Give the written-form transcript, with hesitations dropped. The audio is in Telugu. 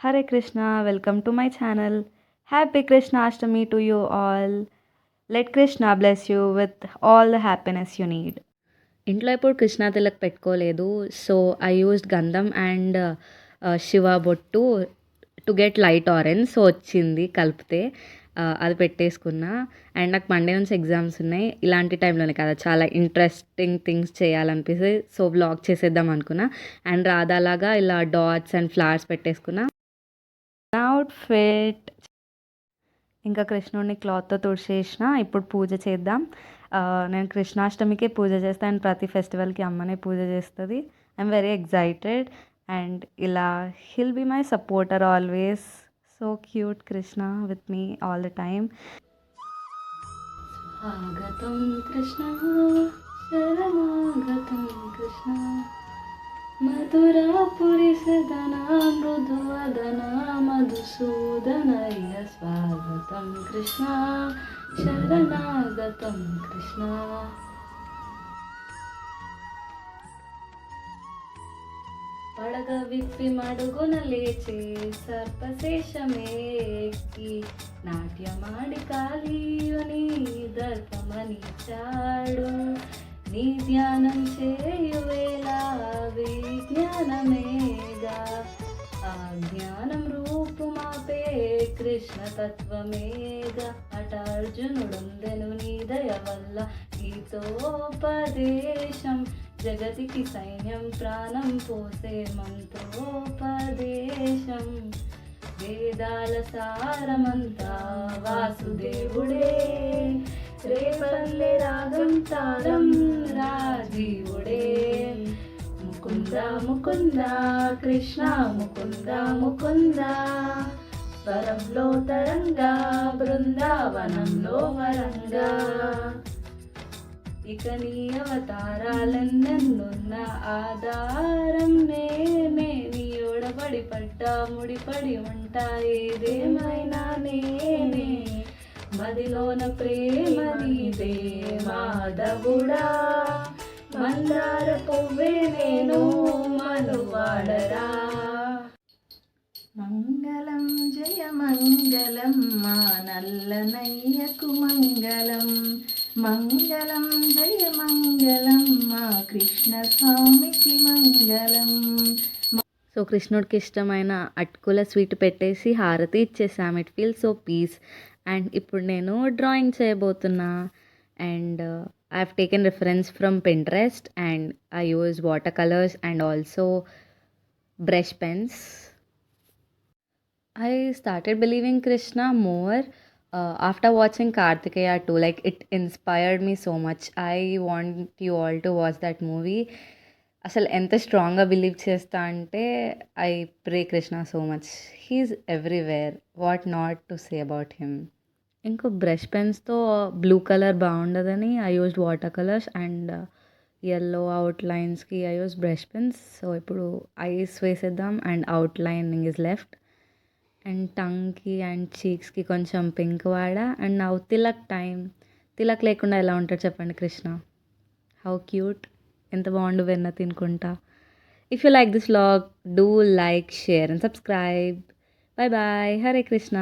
Hare Krishna, welcome to my channel. Happy Krishna Ashtami to you all. Let Krishna bless you with all the happiness you need. ఇంట్లో ఎప్పుడు కృష్ణా తిలక్ పెట్టుకోలేదు. సో ఐ యూస్డ్ గంధం అండ్ శివ బొట్టు to get light orange. So వచ్చింది కలిపితే అది పెట్టేసుకున్నా. అండ్ నాకు మండే నుంచి ఎగ్జామ్స్ ఉన్నాయి. ఇలాంటి టైంలోనే కదా చాలా ఇంట్రెస్టింగ్ థింగ్స్ చేయాలనిపిస్తే సో వ్లాగ్ చేసేద్దాం అనుకున్నా. అండ్ రాధాలాగా ఇలా డాట్స్ అండ్ ఫ్లవర్స్ పెట్టేసుకున్నా. అవుట్ఫిట్ ఇంకా కృష్ణుడిని క్లాత్తో తుడిచేసిన. ఇప్పుడు పూజ చేద్దాం. నేను కృష్ణాష్టమికే పూజ చేస్తాను అండ్ ప్రతి ఫెస్టివల్కి అమ్మనే పూజ చేస్తుంది. ఐఎమ్ వెరీ ఎగ్జైటెడ్ అండ్ ఇలా will be my supporter always. So cute Krishna with me all the time. స్వాగతం కృష్ణ, శరణాగతం కృష్ణ, మధురాపురి సదనా మృదువదనా మధుసూదనయ్య. స్వాగతం కృష్ణ, శరణాగతం కృష్ణ. పడగ విప్పి మడుగున లేచే సర్పశేషమేకి నాట్యమాడి కాళీయుని దర్పమనిచ్చాడు. నీ ధ్యానం చేయువేళ విజ్ఞానమేగా, ఆ జ్ఞానం రూపుమాపే కృష్ణ తత్వమేగా. అట అర్జునుడుందెను నీ దయ వల్ల గీతోపదేశం, జగతికి సైన్యం ప్రాణం పోసే మంత్రోపదేశం. వేదాల సారమంతా వాసుదేవుడే, రేపల్లె రాగం తాళం రాజీవుడే. ముకుంద ముకుంద కృష్ణ ముకుంద ముకుంద, స్వరంలో తరంగా బృందావనంలో వరంగా. ఇక నీ అవతారాలెన్నెన్నున్న ఆధారం నేనే, నీ ఓడబడి పడ్డా ముడిపడి ఉంటా ఏదేమైనా నేనే. మదిలోన ప్రేమ నీదే మాధవుడా, మందార పువ్వే నేను మనువాడరా. మంగళం జయ మంగళం మా నల్లనయ్యకు మంగళం, మంగళం జయ మంగళం మా కృష్ణ స్వామికి మంగళం. సో కృష్ణుడికి ఇష్టమైన అటుకుల స్వీట్ పెట్టేసి హారతి ఇచ్చేసాం. It feel so peace. And ఇప్పుడు నేను డ్రాయింగ్ చేయబోతున్నా. And I have taken reference from Pinterest and I use water colours and also brush pens. I started believing Krishna more after watching Kartikeya 2. Like it inspired me so much. I want you all to watch that movie. అసలు ఎంత స్ట్రాంగ్గా బిలీవ్ చేస్తా అంటే I pray Krishna so much. He is everywhere. What not to say about him. ఇంకో బ్రష్ పెన్స్తో బ్లూ కలర్ బాగుండదని I used water colours and yellow అవుట్లైన్స్కి I use brush pens. So ఇప్పుడు ఐస్ వేసేద్దాం and outlining is left. And టంగ్కి అండ్ చీక్స్కి కొంచెం పింక్ వాడా. And now tilak time. Tilak లేకుండా ఎలా ఉంటాడు చెప్పండి కృష్ణ. How cute. ఎంత బాగుండు వెన్న తినుకుంటా. If you like this vlog do like, share and subscribe. Bye bye. Hare Krishna.